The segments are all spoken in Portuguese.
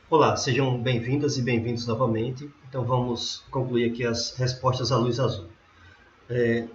Olá, sejam bem-vindas e bem-vindos novamente. Então vamos concluir aqui as respostas à luz azul. Eu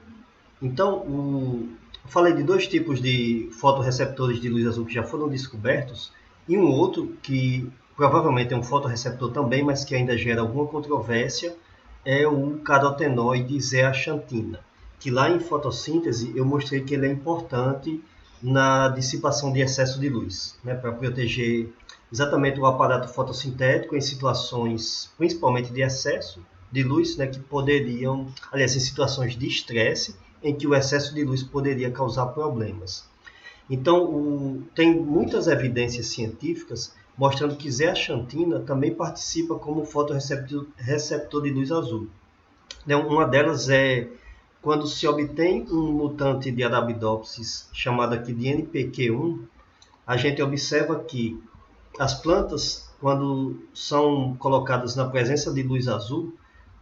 falei de dois tipos de fotorreceptores de luz azul que já foram descobertos e um outro que provavelmente é um fotorreceptor também, mas que ainda gera alguma controvérsia, é o carotenoide zeaxantina, que lá em fotossíntese eu mostrei que ele é importante na dissipação de excesso de luz, né, para proteger exatamente o aparato fotossintético em situações principalmente de excesso de luz, né, que poderiam, aliás, em situações de estresse, em que o excesso de luz poderia causar problemas. Então, tem muitas evidências científicas mostrando que zeaxantina também participa como fotorreceptor de luz azul. Uma delas é quando se obtém um mutante de Arabidopsis chamado aqui de NPQ1, a gente observa que as plantas, quando são colocadas na presença de luz azul,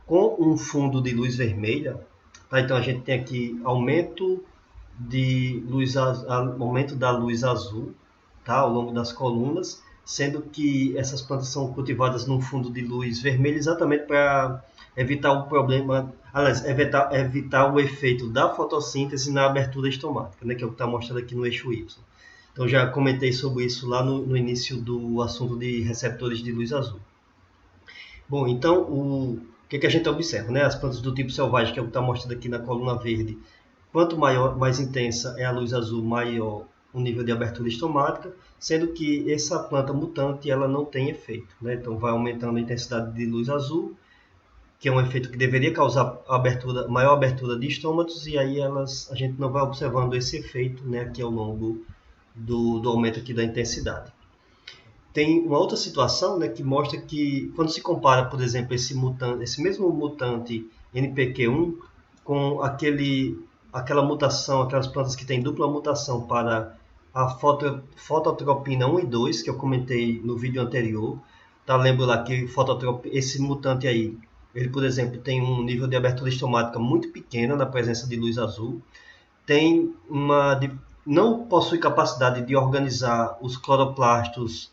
com um fundo de luz vermelha, tá? Então a gente tem aqui aumento da luz azul, tá? Ao longo das colunas, sendo que essas plantas são cultivadas num fundo de luz vermelho exatamente para evitar o problema, aliás, evitar o efeito da fotossíntese na abertura estomática, né? Que é o que está mostrado aqui no eixo Y. Então já comentei sobre isso lá no início do assunto de receptores de luz azul. Bom, então o que a gente observa, né? As plantas do tipo selvagem, que é o que está mostrado aqui na coluna verde, quanto maior, mais intensa é a luz azul, maior o nível de abertura estomática, sendo que essa planta mutante ela não tem efeito, né? Então vai aumentando a intensidade de luz azul, que é um efeito que deveria causar maior abertura de estômatos, e aí a gente não vai observando esse efeito, né, aqui ao longo do aumento aqui da intensidade. Tem uma outra situação, né, que mostra que quando se compara, por exemplo, esse mesmo mutante NPQ1 com aquela mutação, aquelas plantas que têm dupla mutação para a fototropina 1 e 2, que eu comentei no vídeo anterior, tá? Lembro lá que esse mutante aí, ele, por exemplo, tem um nível de abertura estomática muito pequena na presença de luz azul, não possui capacidade de organizar os cloroplastos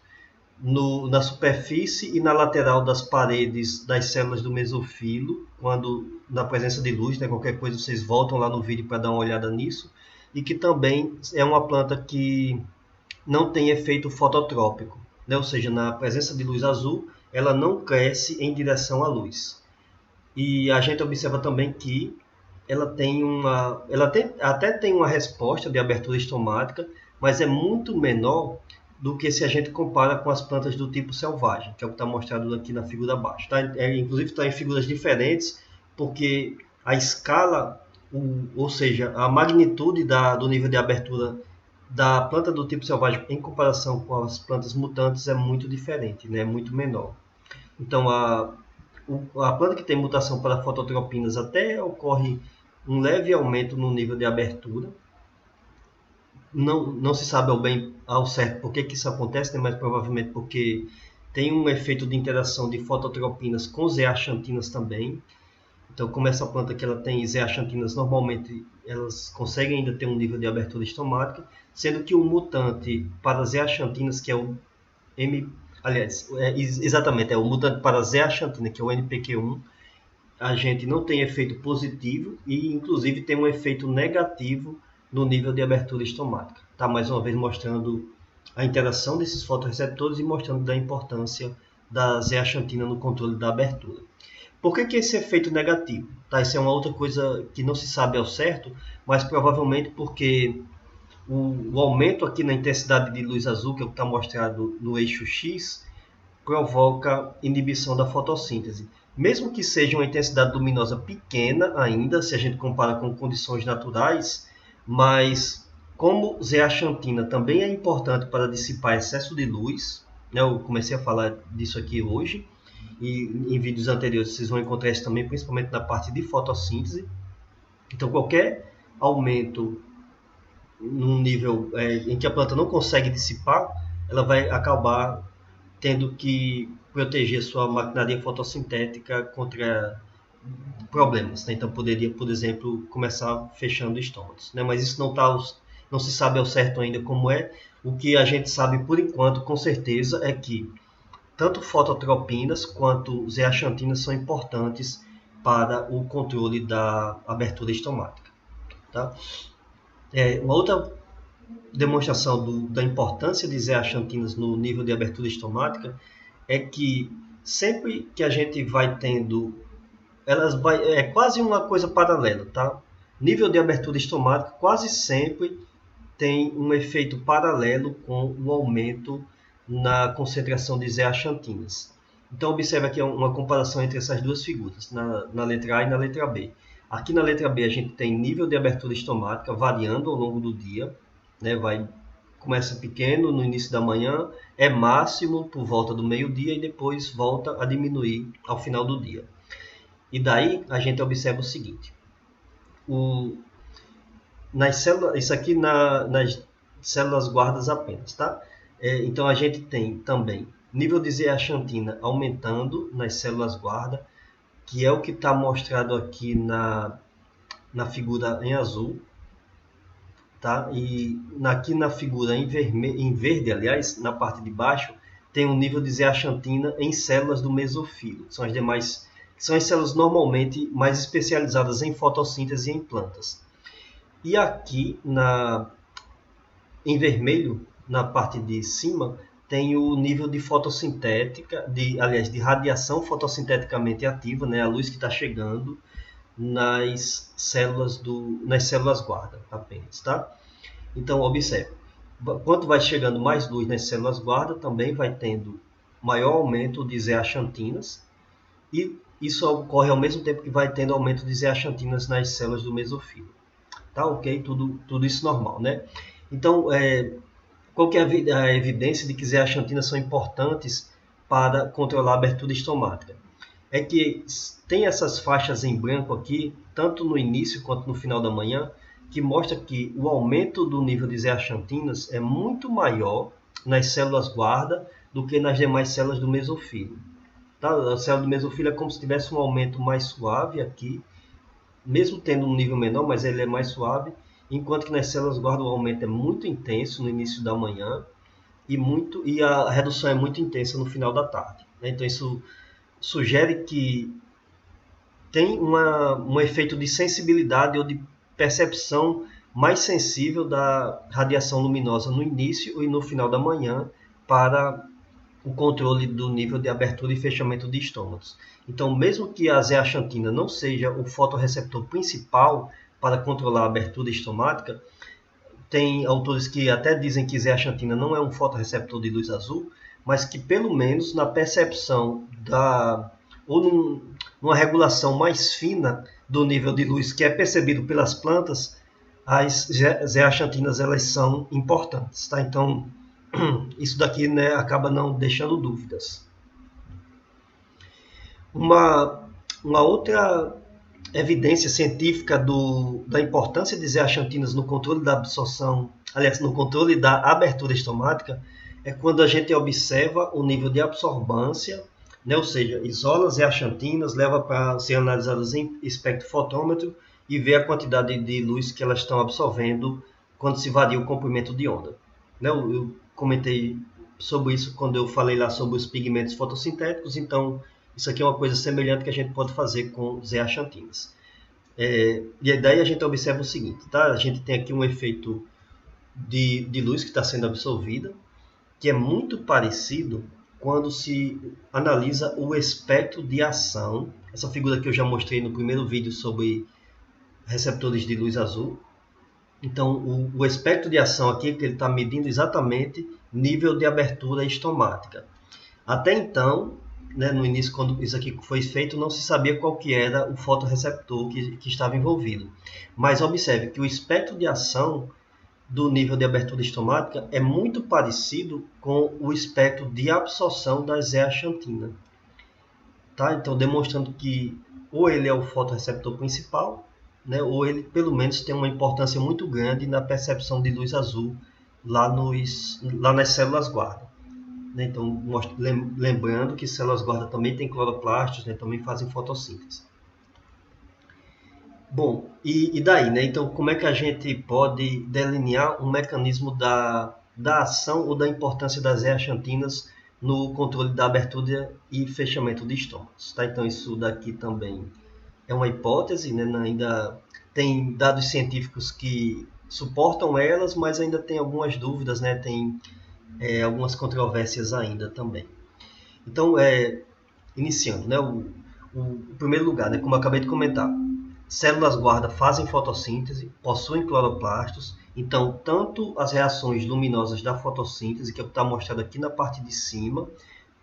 na superfície e na lateral das paredes das células do mesofilo, quando na presença de luz, né, qualquer coisa vocês voltam lá no vídeo para dar uma olhada nisso, e que também é uma planta que não tem efeito fototrópico, né, ou seja, na presença de luz azul, ela não cresce em direção à luz. E a gente observa também que até tem uma resposta de abertura estomática, mas é muito menor do que se a gente compara com as plantas do tipo selvagem, que é o que está mostrado aqui na figura abaixo. Tá? Inclusive está em figuras diferentes, porque a escala, ou seja, a magnitude do nível de abertura da planta do tipo selvagem em comparação com as plantas mutantes é muito diferente, né? É muito menor. Então, a planta que tem mutação para fototropinas até ocorre um leve aumento no nível de abertura. Não se sabe ao certo por que isso acontece, né? Mas provavelmente porque tem um efeito de interação de fototropinas com zeaxantinas também. Então, como essa planta que ela tem zeaxantinas, normalmente elas conseguem ainda ter um nível de abertura estomática, sendo que o mutante para zeaxantinas, que é o exatamente, é o mutante para zeaxantina, que é o NPQ1, a gente não tem efeito positivo e, inclusive, tem um efeito negativo no nível de abertura estomática. Tá? Mais uma vez mostrando a interação desses fotorreceptores e mostrando da importância da zeaxantina no controle da abertura. Por que esse efeito negativo? Tá? Isso é uma outra coisa que não se sabe ao certo, mas provavelmente porque o aumento aqui na intensidade de luz azul, que é o que está mostrado no eixo X, provoca inibição da fotossíntese. Mesmo que seja uma intensidade luminosa pequena ainda, se a gente compara com condições naturais, mas como zeaxantina também é importante para dissipar excesso de luz, né, eu comecei a falar disso aqui hoje, e em vídeos anteriores vocês vão encontrar isso também, principalmente na parte de fotossíntese. Então qualquer aumento num nível em que a planta não consegue dissipar, ela vai acabar tendo que proteger sua maquinaria fotossintética contra problemas. Né? Então poderia, por exemplo, começar fechando estômagos. Né? Mas isso não se sabe ao certo ainda como é. O que a gente sabe por enquanto, com certeza, é que tanto fototropinas quanto zeaxantinas são importantes para o controle da abertura estomática. Tá? Uma outra demonstração da importância de zeaxantinas no nível de abertura estomática é que sempre que a gente vai tendo, é quase uma coisa paralela, tá? Nível de abertura estomática quase sempre tem um efeito paralelo com o aumento na concentração de zeaxantinas. Então observe aqui uma comparação entre essas duas figuras, na letra A e na letra B. Aqui na letra B a gente tem nível de abertura estomática variando ao longo do dia, né? Começa pequeno no início da manhã, é máximo por volta do meio-dia e depois volta a diminuir ao final do dia. E daí a gente observa o seguinte, nas células, isso aqui nas células guardas apenas, tá? Então a gente tem também nível de zeaxantina aumentando nas células guarda, que é o que está mostrado aqui na figura em azul, tá? E aqui na figura em verde, aliás, na parte de baixo, tem um nível de zeaxantina em células do mesofilo, que são as demais, que são as células normalmente mais especializadas em fotossíntese e em plantas. E aqui em vermelho, na parte de cima, tem o nível de fotossintética, de radiação fotossinteticamente ativa, né, a luz que está chegando nas células guarda apenas, tá? Então observe, quanto vai chegando mais luz nas células guarda, também vai tendo maior aumento de zeaxantinas, e isso ocorre ao mesmo tempo que vai tendo aumento de zeaxantinas nas células do mesofilo. Tá ok? Tudo isso normal, né? Então, qual que é a evidência de que zeaxantinas são importantes para controlar a abertura estomática? É que tem essas faixas em branco aqui, tanto no início quanto no final da manhã, que mostra que o aumento do nível de zeaxantinas é muito maior nas células guarda do que nas demais células do mesofilo. Tá? A célula do mesofilo é como se tivesse um aumento mais suave aqui, mesmo tendo um nível menor, mas ele é mais suave, enquanto que nas células guarda o aumento é muito intenso no inío da manhã e a redução é muito intensa no final da tarde. Então isso sugere que tem um efeito de sensibilidade ou de percepção mais sensível da radiação luminosa no início e no final da manhã para o controle do nível de abertura e fechamento de estômagos. Então, mesmo que a zeaxantina não seja o fotorreceptor principal para controlar a abertura estomática, tem autores que até dizem que zeaxantina não é um fotorreceptor de luz azul, mas que pelo menos na percepção ou numa regulação mais fina do nível de luz que é percebido pelas plantas, as zeaxantinas elas são importantes, tá? Então, isso daqui, né, acaba não deixando dúvidas. Uma outra evidência científica da importância de zeaxantinas no controle da absorção, aliás, no controle da abertura estomática, é quando a gente observa o nível de absorbância, né, ou seja, isola zeaxantinas, leva para ser analisadas em espectrofotômetro e ver a quantidade de luz que elas estão absorvendo quando se varia o comprimento de onda. Eu comentei sobre isso quando eu falei lá sobre os pigmentos fotossintéticos, então isso aqui é uma coisa semelhante que a gente pode fazer com zeaxantinas. E daí a gente observa o seguinte, tá? A gente tem aqui um efeito de luz que está sendo absorvida, que é muito parecido quando se analisa o espectro de ação. Essa figura que eu já mostrei no primeiro vídeo sobre receptores de luz azul. Então, o espectro de ação aqui que ele está medindo exatamente nível de abertura estomática. Até então, né, no início, quando isso aqui foi feito, não se sabia qual que era o fotorreceptor que estava envolvido. Mas observe que o espectro de ação do nível de abertura estomática é muito parecido com o espectro de absorção da zeaxantina. Tá? Então, demonstrando que ou ele é o fotorreceptor principal, né, ou ele pelo menos tem uma importância muito grande na percepção de luz azul lá nas células guarda. Né? Então, lembrando que células guarda também têm cloroplastos, né, também fazem fotossíntese. Bom, e daí, né? Então, como é que a gente pode delinear um mecanismo da ação ou da importância das zeaxantinas no controle da abertura e fechamento de estômagos. Tá? Então isso daqui também é uma hipótese, né? Ainda tem dados científicos que suportam elas, mas ainda tem algumas dúvidas, né? Tem algumas controvérsias ainda também. Então, iniciando, né? O primeiro lugar, né? Como eu acabei de comentar, células guarda fazem fotossíntese, possuem cloroplastos, então tanto as reações luminosas da fotossíntese, que está mostrado aqui na parte de cima,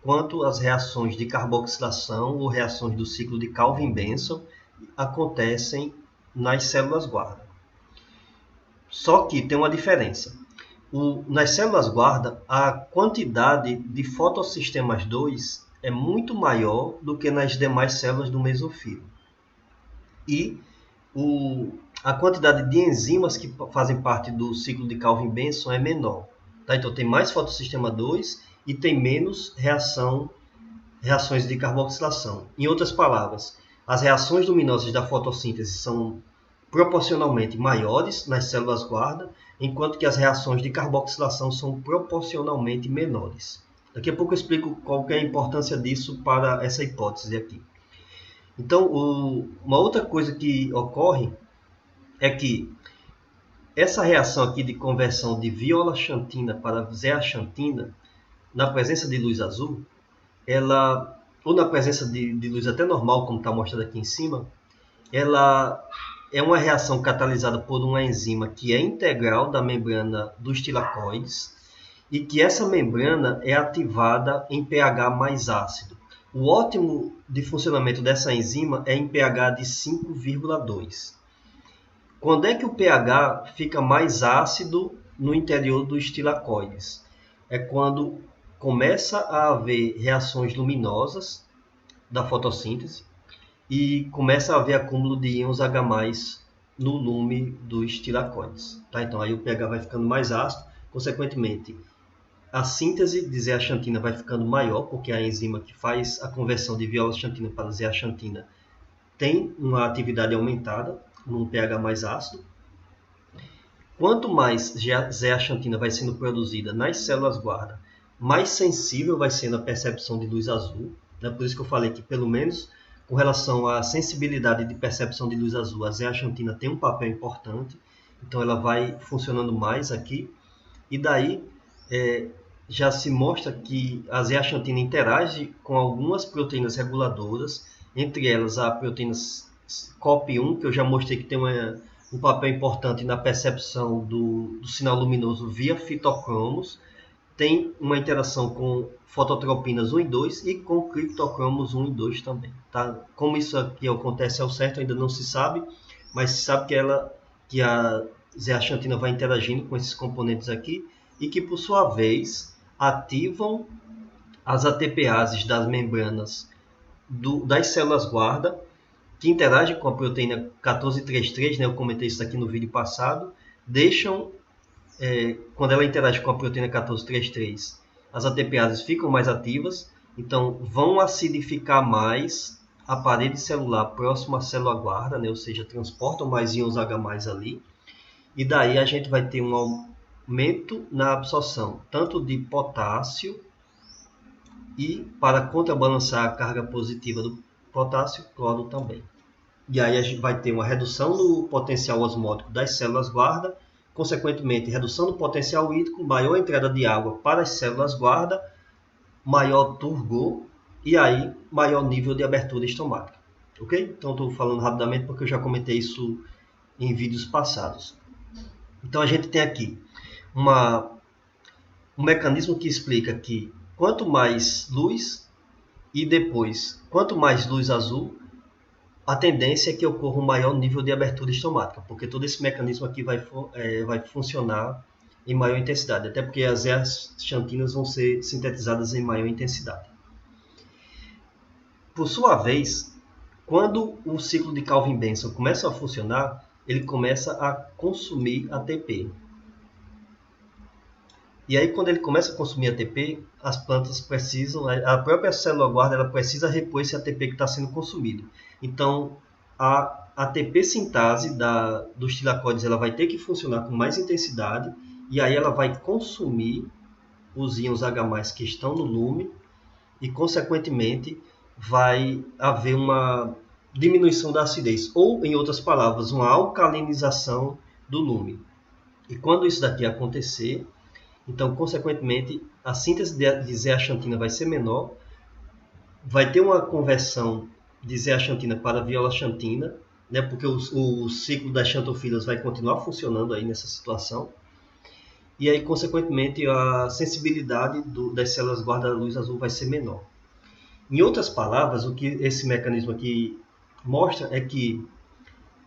quanto as reações de carboxilação ou reações do ciclo de Calvin-Benson acontecem nas células guarda. Só que tem uma diferença. Nas células guarda, a quantidade de fotossistemas 2 é muito maior do que nas demais células do mesofilo. E a quantidade de enzimas que fazem parte do ciclo de Calvin-Benson é menor. Tá? Então tem mais fotossistema 2 e tem menos reações de carboxilação. Em outras palavras, as reações luminosas da fotossíntese são proporcionalmente maiores nas células guarda, enquanto que as reações de carboxilação são proporcionalmente menores. Daqui a pouco eu explico qual é a importância disso para essa hipótese aqui. Então, uma outra coisa que ocorre é que essa reação aqui de conversão de viola-xantina para zeaxantina, na presença de luz azul, ou na presença de luz até normal, como está mostrado aqui em cima, ela é uma reação catalisada por uma enzima que é integral da membrana dos tilacoides e que essa membrana é ativada em pH mais ácido. O ótimo de funcionamento dessa enzima é em pH de 5,2. Quando é que o pH fica mais ácido no interior dos tilacoides? É quando começa a haver reações luminosas da fotossíntese e começa a haver acúmulo de íons H+, no lume dos tilacoides. Tá? Então aí o pH vai ficando mais ácido, consequentemente a síntese de zeaxantina vai ficando maior, porque a enzima que faz a conversão de viola-xantina para zeaxantina tem uma atividade aumentada num pH mais ácido. Quanto mais zeaxantina vai sendo produzida nas células guarda, mais sensível vai sendo a percepção de luz azul. Né? Por isso que eu falei que, pelo menos com relação à sensibilidade de percepção de luz azul, a zeaxantina tem um papel importante. Então ela vai funcionando mais aqui. E daí já se mostra que a zeaxantina interage com algumas proteínas reguladoras, entre elas a proteína COP1, que eu já mostrei que tem um papel importante na percepção do sinal luminoso via fitocromos, tem uma interação com fototropinas 1 e 2 e com criptocromos 1 e 2 também. Tá? Como isso aqui acontece ao certo ainda não se sabe, mas se sabe que a zeaxantina vai interagindo com esses componentes aqui e que, por sua vez, ativam as ATPases das membranas das células guarda, que interagem com a proteína 1433, né? Eu comentei isso aqui no vídeo passado, quando ela interage com a proteína 1433, as ATPases ficam mais ativas, então vão acidificar mais a parede celular próxima à célula guarda, né? Ou seja, transportam mais íons H+ ali, e daí a gente vai ter um aumento na absorção, tanto de potássio e, para contrabalançar a carga positiva do potássio, cloro também. E aí a gente vai ter uma redução do potencial osmótico das células guarda, consequentemente, redução do potencial hídrico, maior entrada de água para as células guarda, maior turgor e aí maior nível de abertura estomática. Ok? Então estou falando rapidamente porque eu já comentei isso em vídeos passados. Então a gente tem aqui um mecanismo que explica que quanto mais luz e depois quanto mais luz azul, a tendência é que ocorra um maior nível de abertura estomática, porque todo esse mecanismo aqui vai funcionar em maior intensidade, até porque as zeaxantinas vão ser sintetizadas em maior intensidade. Por sua vez, quando o ciclo de Calvin-Benson começa a funcionar, ele começa a consumir ATP. E aí, quando ele começa a consumir ATP, as plantas precisam, a própria célula guarda, ela precisa repor esse ATP que está sendo consumido. Então, a ATP sintase dos tilacoides ela vai ter que funcionar com mais intensidade, e aí ela vai consumir os íons H+, que estão no lume e, consequentemente, vai haver uma diminuição da acidez, ou, em outras palavras, uma alcalinização do lume. E quando isso daqui acontecer, então, consequentemente, a síntese de zeaxantina vai ser menor, vai ter uma conversão de zeaxantina para violaxantina, né, porque o ciclo das xantofilas vai continuar funcionando aí nessa situação. E aí, consequentemente, a sensibilidade das células guarda-luz azul vai ser menor. Em outras palavras, o que esse mecanismo aqui mostra é que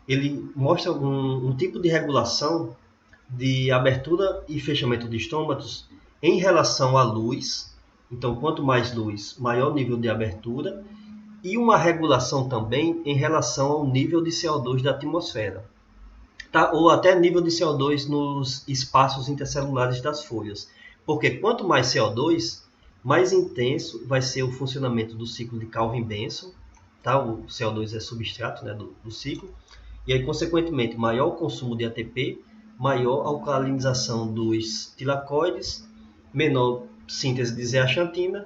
ele mostra um tipo de regulação de abertura e fechamento de estômatos em relação à luz. Então, quanto mais luz, maior nível de abertura, e uma regulação também em relação ao nível de CO2 da atmosfera, tá? Ou até nível de CO2 nos espaços intercelulares das folhas. Porque quanto mais CO2, mais intenso vai ser o funcionamento do ciclo de Calvin-Benson, tá? O CO2 é substrato, né, do ciclo, e aí, consequentemente, maior o consumo de ATP, maior a alcalinização dos tilacoides, menor síntese de zeaxantina,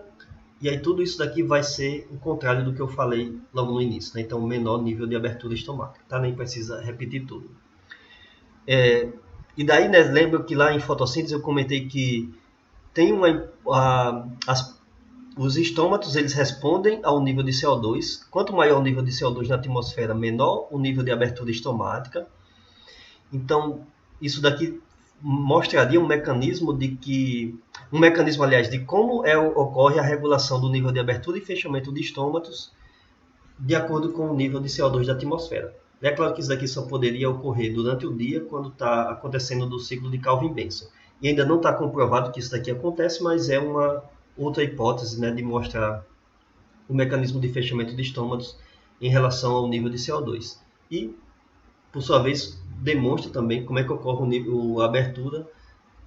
e aí tudo isso daqui vai ser o contrário do que eu falei logo no início, né? Então, menor nível de abertura estomática, tá? Nem precisa repetir tudo. E daí, né, lembro que lá em fotossíntese eu comentei que tem os estômatos, eles respondem ao nível de CO2. Quanto maior o nível de CO2 na atmosfera, menor o nível de abertura estomática. Então, isso daqui mostraria um mecanismo, aliás, de como ocorre a regulação do nível de abertura e fechamento de estômatos de acordo com o nível de CO2 da atmosfera. É claro que isso daqui só poderia ocorrer durante o dia, quando está acontecendo do ciclo de Calvin-Benson. E ainda não está comprovado que isso daqui acontece, mas é uma outra hipótese, né, de mostrar o mecanismo de fechamento de estômatos em relação ao nível de CO2. E, por sua vez, demonstra também como é que ocorre a abertura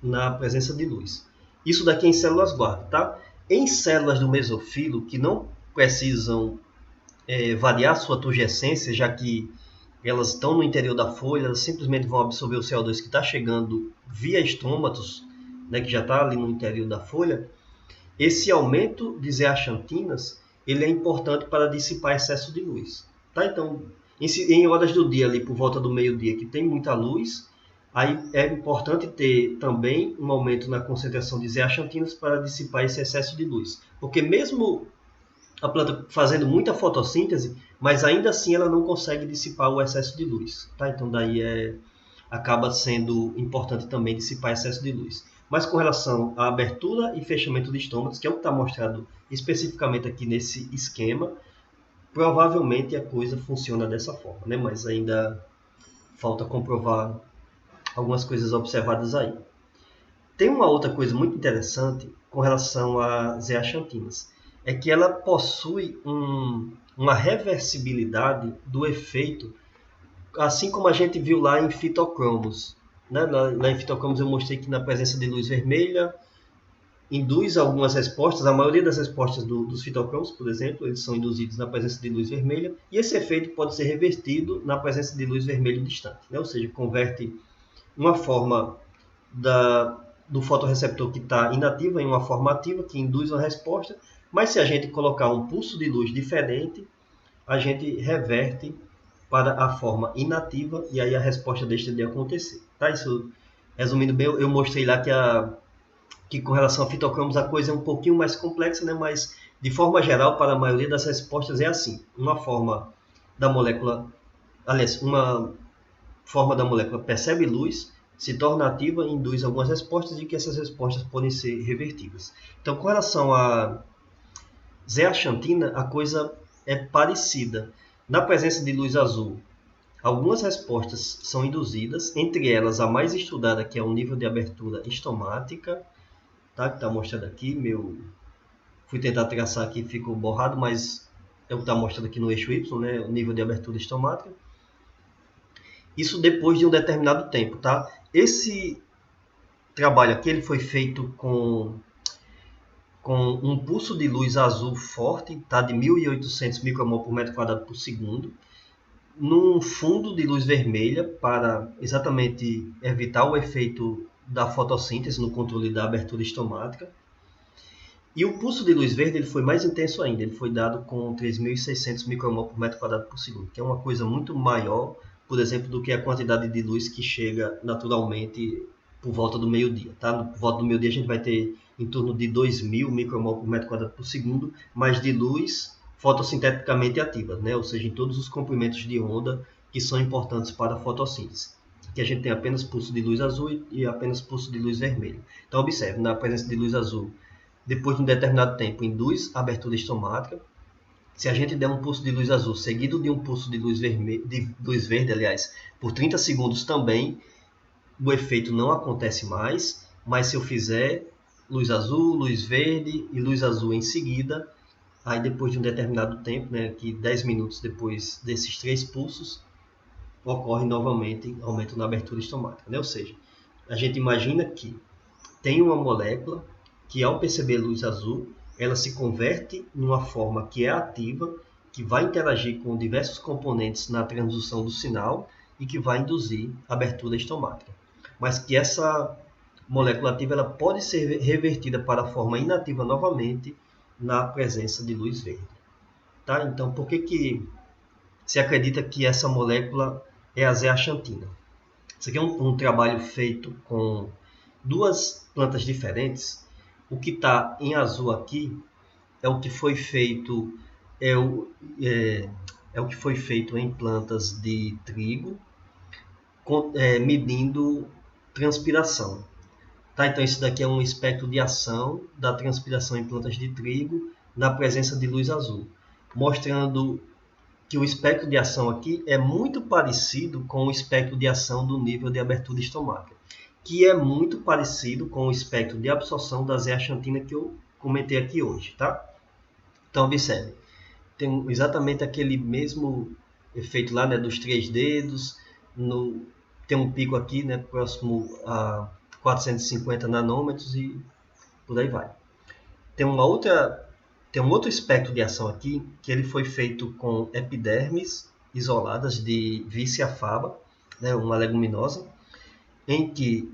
na presença de luz. Isso daqui é em células guarda, tá? Em células do mesofilo, que não precisam variar sua turgescência, já que elas estão no interior da folha, elas simplesmente vão absorver o CO2 que está chegando via estômatos, né, que já está ali no interior da folha. Esse aumento de zeaxantinas, ele é importante para dissipar excesso de luz. Tá? Então, em horas do dia, ali por volta do meio-dia, que tem muita luz, aí é importante ter também um aumento na concentração de zeaxantinas para dissipar esse excesso de luz. Porque mesmo a planta fazendo muita fotossíntese, mas ainda assim ela não consegue dissipar o excesso de luz. Tá? Então daí acaba sendo importante também dissipar excesso de luz. Mas com relação à abertura e fechamento de estômatos, que é o que está mostrado especificamente aqui nesse esquema, provavelmente a coisa funciona dessa forma, né? Mas ainda falta comprovar algumas coisas observadas aí. Tem uma outra coisa muito interessante com relação a zeaxantinas, é que ela possui uma reversibilidade do efeito, assim como a gente viu lá em fitocromos. Né? Lá em fitocromos eu mostrei que na presença de luz vermelha induz algumas respostas, a maioria das respostas dos fitocromos, por exemplo, eles são induzidos na presença de luz vermelha, e esse efeito pode ser revertido na presença de luz vermelha distante, né? Ou seja, converte uma forma do fotorreceptor que está inativa em uma forma ativa, que induz uma resposta, mas se a gente colocar um pulso de luz diferente, a gente reverte para a forma inativa e aí a resposta deixa de acontecer. Tá? Isso, resumindo bem, eu mostrei lá que com relação a fitocromos a coisa é um pouquinho mais complexa, né? Mas de forma geral, para a maioria das respostas é assim. Uma forma da molécula percebe luz, se torna ativa e induz algumas respostas e que essas respostas podem ser revertidas. Então, com relação a zeaxantina, a coisa é parecida. Na presença de luz azul, algumas respostas são induzidas, entre elas a mais estudada, que é o nível de abertura estomática, tá? Que está mostrado aqui. Fui tentar traçar aqui, ficou borrado, mas é o que está mostrado aqui no eixo Y, né? O nível de abertura estomática. Isso depois de um determinado tempo, tá? Esse trabalho aqui ele foi feito com um pulso de luz azul forte, tá? De 1.800 micromol por metro quadrado por segundo, num fundo de luz vermelha para exatamente evitar o efeito da fotossíntese no controle da abertura estomática. E o pulso de luz verde ele foi mais intenso ainda, ele foi dado com 3.600 micromol por metro quadrado por segundo, que é uma coisa muito maior, por exemplo, do que a quantidade de luz que chega naturalmente por volta do meio-dia. Tá? Por volta do meio-dia a gente vai ter em torno de 2.000 micromol por metro quadrado por segundo, mas de luz fotossinteticamente ativa, né? Ou seja, em todos os comprimentos de onda que são importantes para a fotossíntese. Que a gente tem apenas pulso de luz azul e apenas pulso de luz vermelho. Então observe, na presença de luz azul, depois de um determinado tempo, induz a abertura estomática. Se a gente der um pulso de luz azul seguido de um pulso de luz verde, aliás, por 30 segundos também, o efeito não acontece mais, mas se eu fizer luz azul, luz verde e luz azul em seguida, aí depois de um determinado tempo, né, que 10 minutos depois desses 3 pulsos, ocorre novamente aumento na abertura estomática. Né? Ou seja, a gente imagina que tem uma molécula que ao perceber luz azul, ela se converte numa forma que é ativa, que vai interagir com diversos componentes na transdução do sinal e que vai induzir a abertura estomática. Mas que essa molécula ativa ela pode ser revertida para a forma inativa novamente na presença de luz verde. Tá? Então, por que se acredita que essa molécula é a zeaxantina? Isso aqui é um trabalho feito com 2 plantas diferentes. O que está em azul aqui é o que foi feito é o que foi feito em plantas de trigo, medindo transpiração. Tá? Então isso daqui é um espectro de ação da transpiração em plantas de trigo na presença de luz azul, mostrando que o espectro de ação aqui é muito parecido com o espectro de ação do nível de abertura estomática, que é muito parecido com o espectro de absorção da zeaxantina que eu comentei aqui hoje, tá? Então, observe, tem exatamente aquele mesmo efeito lá, né, dos 3 dedos, tem um pico aqui, né, próximo a 450 nanômetros e por aí vai. Tem um outro espectro de ação aqui, que ele foi feito com epidermes isoladas de Vicia faba, né, uma leguminosa, em que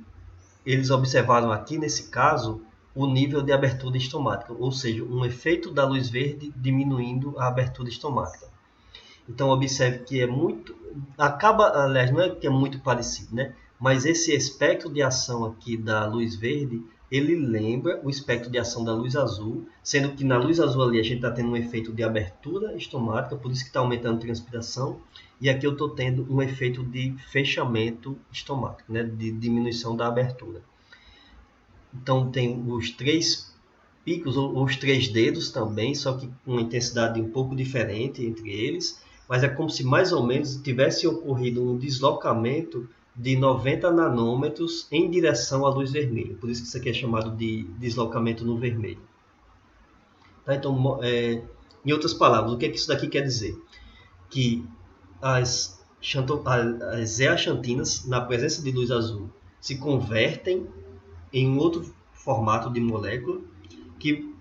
eles observaram aqui, nesse caso, o nível de abertura estomática, ou seja, um efeito da luz verde diminuindo a abertura estomática. Então, observe que aliás, não é que é muito parecido, né? Mas esse espectro de ação aqui da luz verde, ele lembra o espectro de ação da luz azul, sendo que na luz azul ali a gente está tendo um efeito de abertura estomática, por isso que está aumentando a transpiração, e aqui eu estou tendo um efeito de fechamento estomático, né? De diminuição da abertura. Então tem os 3 picos, ou os 3 dedos também, só que com uma intensidade um pouco diferente entre eles, mas é como se mais ou menos tivesse ocorrido um deslocamento de 90 nanômetros em direção à luz vermelha. Por isso que isso aqui é chamado de deslocamento no vermelho. Tá? Então, em outras palavras, o que isso daqui quer dizer? Que as zeaxantinas, na presença de luz azul, se convertem em um outro formato de molécula que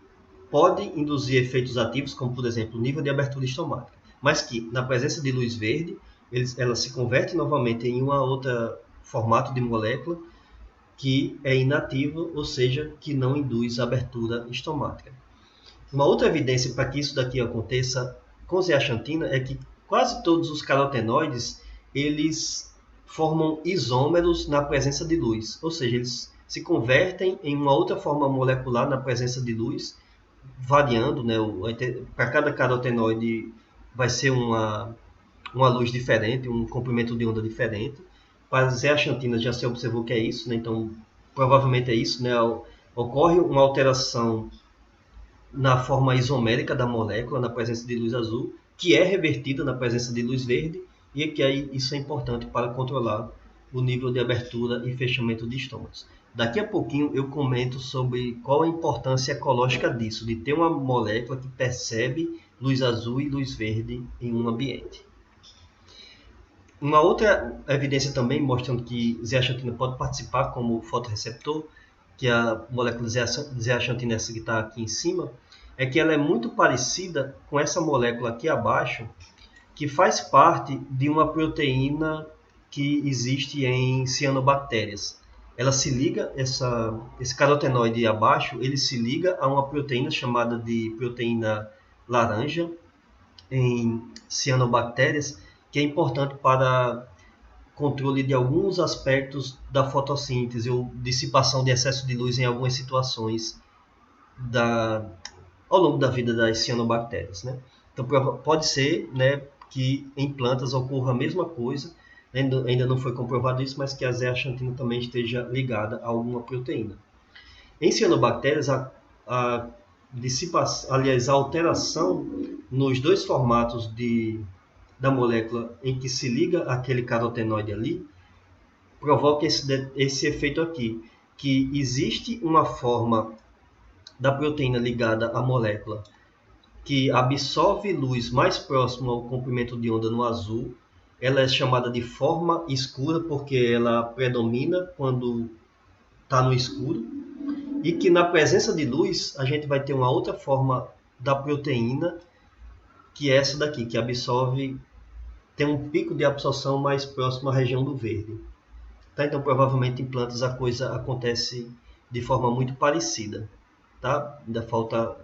pode induzir efeitos ativos, como, por exemplo, o nível de abertura estomática, mas que, na presença de luz verde, ela se converte novamente em um outro formato de molécula que é inativa, ou seja, que não induz a abertura estomática. Uma outra evidência para que isso daqui aconteça com zeaxantina é que quase todos os carotenoides eles formam isômeros na presença de luz, ou seja, eles se convertem em uma outra forma molecular na presença de luz, variando, né? Para cada carotenoide vai ser uma luz diferente, um comprimento de onda diferente. Para as zeaxantinas já se observou que é isso, né? Então provavelmente é isso, né? Ocorre uma alteração na forma isomérica da molécula na presença de luz azul, que é revertida na presença de luz verde, e que aí isso é importante para controlar o nível de abertura e fechamento de estômagos. Daqui a pouquinho eu comento sobre qual a importância ecológica disso, de ter uma molécula que percebe luz azul e luz verde em um ambiente. Uma outra evidência também mostrando que zeaxantina pode participar como fotorreceptor, que a molécula zeaxantina essa que está aqui em cima, é que ela é muito parecida com essa molécula aqui abaixo, que faz parte de uma proteína que existe em cianobactérias. ela se liga, esse carotenoide abaixo, ele se liga a uma proteína chamada de proteína laranja em cianobactérias, que é importante para controle de alguns aspectos da fotossíntese ou dissipação de excesso de luz em algumas situações ao longo da vida das cianobactérias, né? Então pode ser, né, que em plantas ocorra a mesma coisa, ainda não foi comprovado isso, mas que a zeaxantina também esteja ligada a alguma proteína. Em cianobactérias, a dissipação, aliás, a alteração nos dois formatos da molécula em que se liga aquele carotenoide ali, provoca esse efeito aqui, que existe uma forma da proteína ligada à molécula que absorve luz mais próximo ao comprimento de onda no azul. Ela é chamada de forma escura porque ela predomina quando está no escuro, e que na presença de luz a gente vai ter uma outra forma da proteína, que é essa daqui, que absorve, tem um pico de absorção mais próximo à região do verde. Tá? Então provavelmente em plantas a coisa acontece de forma muito parecida. Tá? Ainda falta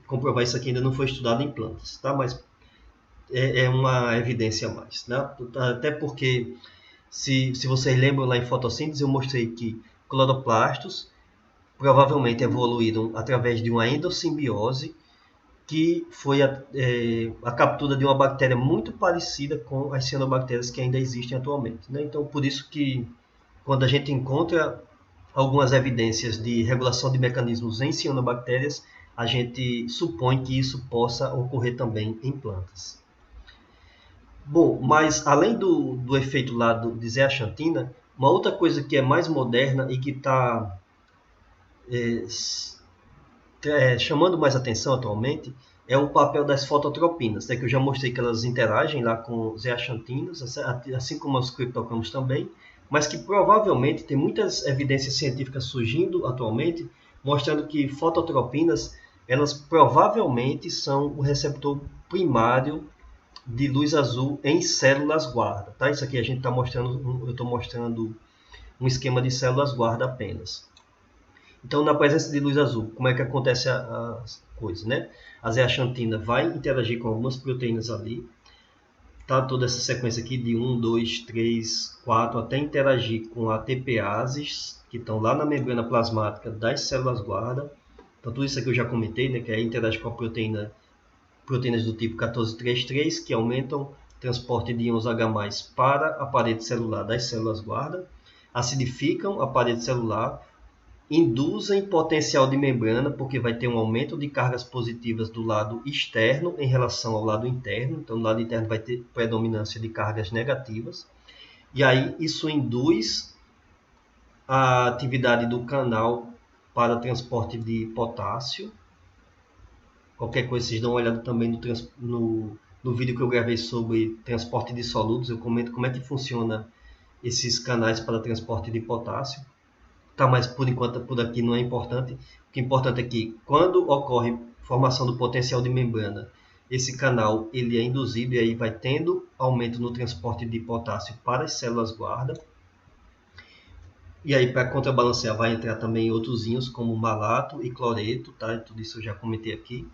comprovar isso aqui, ainda não foi estudado em plantas, tá? Mas é uma evidência a mais, né? Até porque, se vocês lembram lá em fotossíntese, eu mostrei que cloroplastos provavelmente evoluíram através de uma endossimbiose, que foi a captura de uma bactéria muito parecida com as cianobactérias que ainda existem atualmente, né? Então, por isso que quando a gente encontra algumas evidências de regulação de mecanismos em cianobactérias, a gente supõe que isso possa ocorrer também em plantas. Bom, mas além do efeito lá de zeaxantina, uma outra coisa que é mais moderna e que está chamando mais atenção atualmente é o papel das fototropinas, né, que eu já mostrei que elas interagem lá com zeaxantinas, assim como os criptocampos também, mas que provavelmente tem muitas evidências científicas surgindo atualmente, mostrando que fototropinas, elas provavelmente são o receptor primário de luz azul em células guarda. Tá? Isso aqui a gente está mostrando, eu estou mostrando um esquema de células guarda apenas. Então, na presença de luz azul, como é que acontece as coisas, né? A zeaxantina vai interagir com algumas proteínas ali, tá? Toda essa sequência aqui de 1, 2, 3, 4, até interagir com ATPases, que estão lá na membrana plasmática das células guarda. Então, tudo isso aqui eu já comentei, né? Que aí interage com a proteínas do tipo 1433, que aumentam o transporte de íons H+, para a parede celular das células guarda, acidificam a parede celular, induzem potencial de membrana, porque vai ter um aumento de cargas positivas do lado externo em relação ao lado interno. Então, no lado interno vai ter predominância de cargas negativas. E aí, isso induz a atividade do canal para transporte de potássio. Qualquer coisa, vocês dão uma olhada também no vídeo que eu gravei sobre transporte de solutos. Eu comento como é que funciona esses canais para transporte de potássio. Tá, mas por enquanto por aqui não é importante. O que é importante é que quando ocorre formação do potencial de membrana, esse canal ele é induzido e aí vai tendo aumento no transporte de potássio para as células guarda. E aí para contrabalancear vai entrar também outros íons como malato e cloreto, tá? Tudo isso eu já comentei aqui.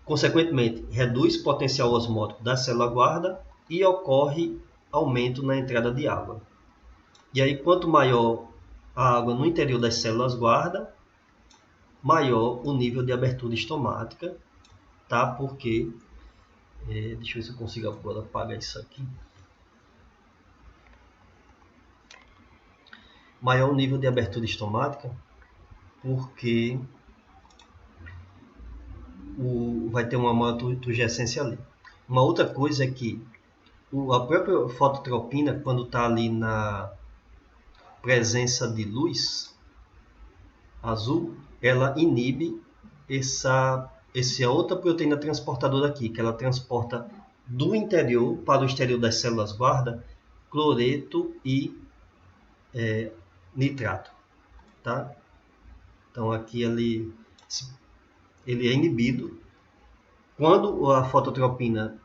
Consequentemente, reduz o potencial osmótico da célula guarda e ocorre aumento na entrada de água. E aí quanto maior a água no interior das células guarda, maior o nível de abertura estomática, tá? Porque, deixa eu ver se eu consigo agora apagar isso aqui. Maior o nível de abertura estomática, porque vai ter uma maior turgescência ali. Uma outra coisa é que a própria fototropina, quando está ali na presença de luz azul, ela inibe essa outra proteína transportadora aqui, que ela transporta do interior para o exterior das células guarda cloreto e nitrato, tá? Então aqui ele é inibido. Quando a fototropina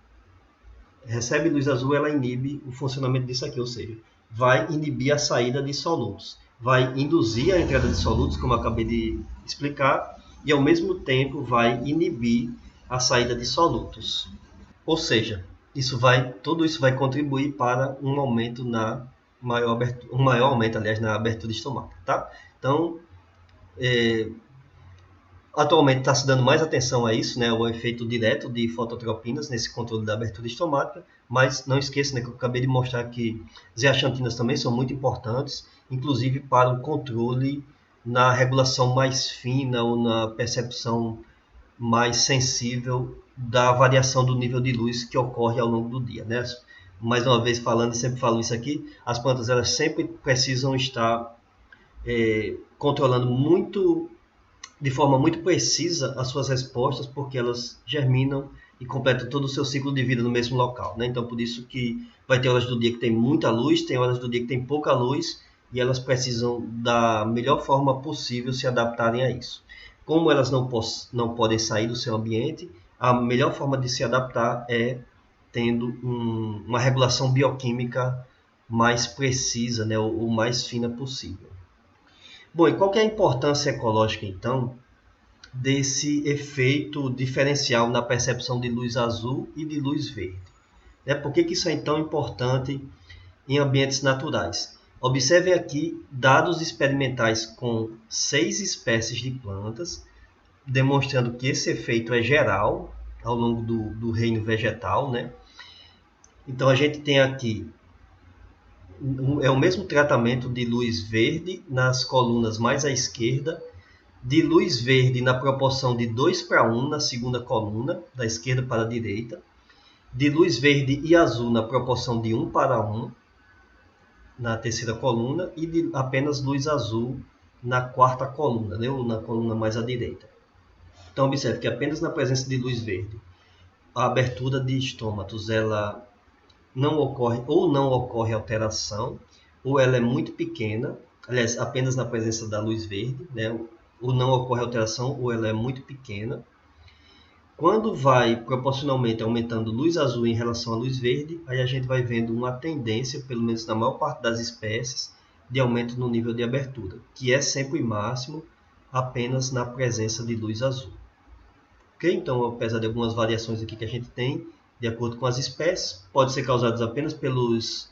recebe luz azul, ela inibe o funcionamento disso aqui, ou seja, vai inibir a saída de solutos. vai induzir a entrada de solutos, como eu acabei de explicar, e ao mesmo tempo vai inibir a saída de solutos. Ou seja, tudo isso vai contribuir para um aumento um maior aumento, aliás, na abertura estomática, tá? Então, atualmente está se dando mais atenção a isso, né, o efeito direto de fototropinas nesse controle da abertura estomática, mas não esqueça, né, que eu acabei de mostrar que zeaxantinas também são muito importantes, inclusive para o controle na regulação mais fina ou na percepção mais sensível da variação do nível de luz que ocorre ao longo do dia, né? Mais uma vez falando, sempre falo isso aqui, as plantas elas sempre precisam estar controlando de forma muito precisa as suas respostas, porque elas germinam e completam todo o seu ciclo de vida no mesmo local, né? Então, por isso que vai ter horas do dia que tem muita luz, tem horas do dia que tem pouca luz, e elas precisam da melhor forma possível se adaptarem a isso. Como elas não podem sair do seu ambiente, a melhor forma de se adaptar é tendo uma regulação bioquímica mais precisa, né, o mais fina possível. Bom, e qual que é a importância ecológica, então, desse efeito diferencial na percepção de luz azul e de luz verde? Por que isso é tão importante em ambientes naturais? Observem aqui dados experimentais com 6 espécies de plantas, demonstrando que esse efeito é geral ao longo do reino vegetal, né? Então a gente tem aqui o mesmo tratamento de luz verde nas colunas mais à esquerda, de luz verde na proporção de 2:1 na segunda coluna, da esquerda para a direita, de luz verde e azul na proporção de 1:1 na terceira coluna, e de apenas luz azul na quarta coluna, né, ou na coluna mais à direita. Então observe que apenas na presença de luz verde, a abertura de estômatos ela não ocorre alteração, ou ela é muito pequena, aliás, apenas na presença da luz verde, né, ou não ocorre alteração, ou ela é muito pequena. Quando vai proporcionalmente aumentando luz azul em relação à luz verde, aí a gente vai vendo uma tendência, pelo menos na maior parte das espécies, de aumento no nível de abertura, que é sempre máximo apenas na presença de luz azul. Okay? Então, apesar de algumas variações aqui que a gente tem, de acordo com as espécies, pode ser causadas apenas pelos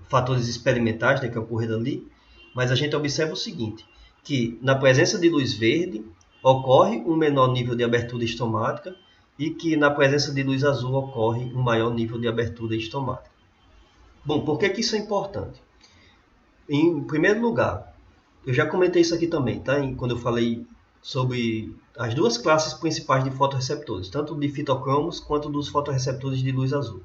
fatores experimentais, né, que ocorreram ali, mas a gente observa o seguinte, que na presença de luz verde ocorre um menor nível de abertura estomática e que na presença de luz azul ocorre um maior nível de abertura estomática. Bom, por que isso é importante? Em primeiro lugar, eu já comentei isso aqui também, tá? Quando eu falei sobre as duas classes principais de fotorreceptores, tanto de fitocromos quanto dos fotorreceptores de luz azul.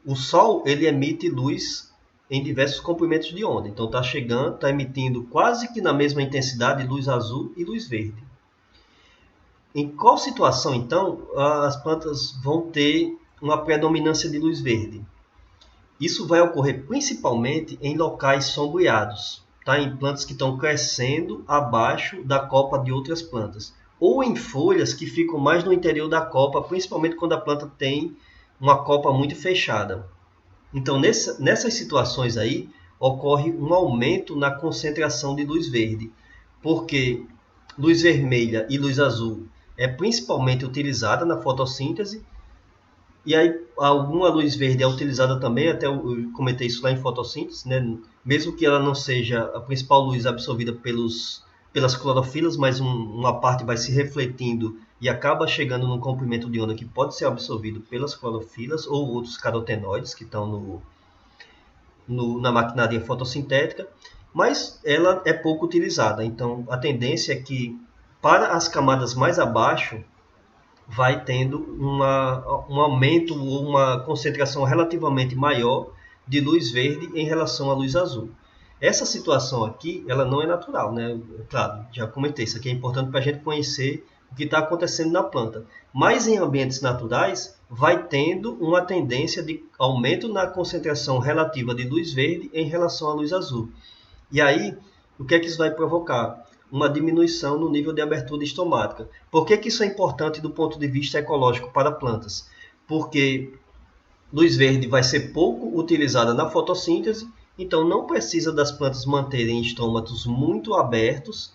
O Sol ele emite luz em diversos comprimentos de onda, então está emitindo quase que na mesma intensidade luz azul e luz verde. Em qual situação, então, as plantas vão ter uma predominância de luz verde? Isso vai ocorrer principalmente em locais sombreados, tá? Em plantas que estão crescendo abaixo da copa de outras plantas, ou em folhas que ficam mais no interior da copa, principalmente quando a planta tem uma copa muito fechada. Então, nessas situações aí, ocorre um aumento na concentração de luz verde, porque luz vermelha e luz azul é principalmente utilizada na fotossíntese, e aí alguma luz verde é utilizada também, até eu comentei isso lá em fotossíntese, né? Mesmo que ela não seja a principal luz absorvida pelas clorofilas, mas uma parte vai se refletindo e acaba chegando num comprimento de onda que pode ser absorvido pelas clorofilas ou outros carotenoides que estão na maquinaria fotossintética, mas ela é pouco utilizada. Então, a tendência é que, para as camadas mais abaixo, vai tendo um aumento ou uma concentração relativamente maior de luz verde em relação à luz azul. Essa situação aqui, ela não é natural, né? Claro, já comentei, isso aqui é importante para a gente conhecer o que está acontecendo na planta. Mas em ambientes naturais, vai tendo uma tendência de aumento na concentração relativa de luz verde em relação à luz azul. E aí, o que é que isso vai provocar? Uma diminuição no nível de abertura estomática. Por que isso é importante do ponto de vista ecológico para plantas? Porque luz verde vai ser pouco utilizada na fotossíntese, Então não precisa das plantas manterem estômatos muito abertos,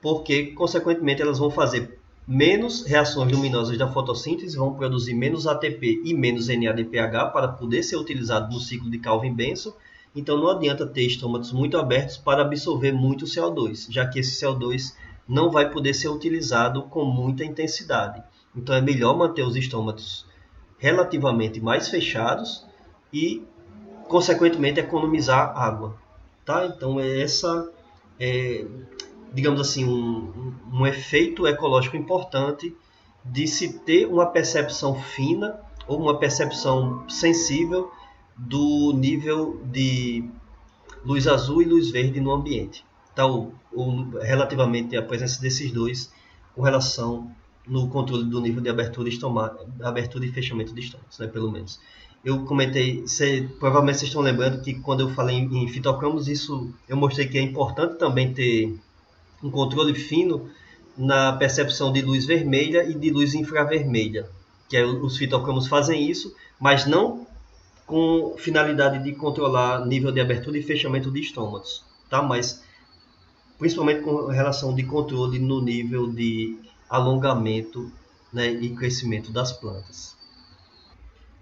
porque consequentemente elas vão fazer menos reações luminosas da fotossíntese, vão produzir menos ATP e menos NADPH para poder ser utilizado no ciclo de Calvin-Benson. Então não adianta ter estômatos muito abertos para absorver muito CO2, já que esse CO2 não vai poder ser utilizado com muita intensidade. Então é melhor manter os estômatos relativamente mais fechados e, consequentemente, economizar água. Tá? Então é digamos assim, um efeito ecológico importante de se ter uma percepção fina ou uma percepção sensível do nível de luz azul e luz verde no ambiente. Então, relativamente à presença desses dois com relação no controle do nível de abertura e fechamento de estômagos, né, pelo menos. Eu comentei, provavelmente vocês estão lembrando que quando eu falei em fitocromos, isso eu mostrei que é importante também ter um controle fino na percepção de luz vermelha e de luz infravermelha, que os fitocromos fazem isso, mas não com finalidade de controlar nível de abertura e fechamento de estômatos, tá? Mas principalmente com relação de controle no nível de alongamento, né, e crescimento das plantas.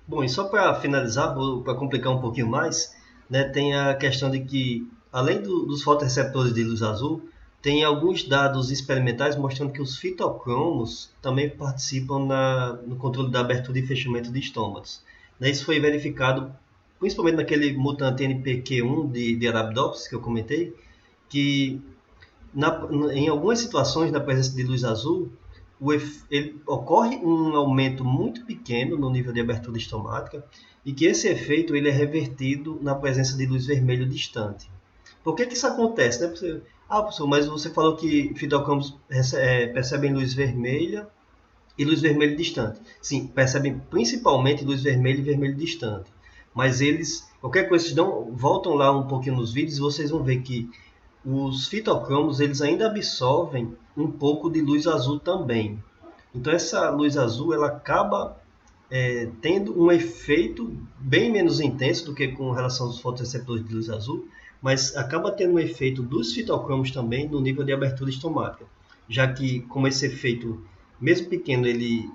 Bom, e só para finalizar, para complicar um pouquinho mais, né, tem a questão de que, além dos fotorreceptores de luz azul, tem alguns dados experimentais mostrando que os fitocromos também participam no controle da abertura e fechamento de estômatos. Isso foi verificado principalmente naquele mutante NPQ1 de Arabidopsis que eu comentei, que em algumas situações, na presença de luz azul, ocorre um aumento muito pequeno no nível de abertura estomática e que esse efeito ele é revertido na presença de luz vermelho distante. Por que isso acontece? Né? Professor, mas você falou que fitocromos percebem luz vermelha e luz vermelho distante. Sim, percebem principalmente luz vermelha e vermelho distante. Mas qualquer coisa, vocês voltam lá um pouquinho nos vídeos e vocês vão ver que os fitocromos eles ainda absorvem um pouco de luz azul também. Então essa luz azul ela acaba tendo um efeito bem menos intenso do que com relação aos fotorreceptores de luz azul, mas acaba tendo um efeito dos fitocromos também no nível de abertura estomática, já que como esse efeito, mesmo pequeno, ele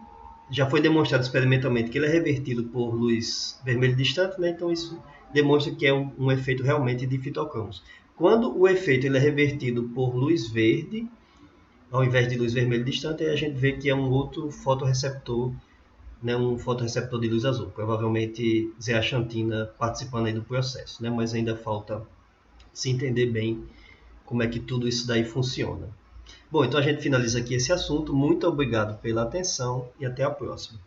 já foi demonstrado experimentalmente que ele é revertido por luz vermelho distante, né? Então isso demonstra que é um efeito realmente de fitocromos. Quando o efeito ele é revertido por luz verde, ao invés de luz vermelho distante, aí a gente vê que é um outro fotorreceptor, né, um fotorreceptor de luz azul. Provavelmente zeaxantina participando aí do processo, né, mas ainda falta se entender bem como é que tudo isso daí funciona. Bom, então a gente finaliza aqui esse assunto. Muito obrigado pela atenção e até a próxima.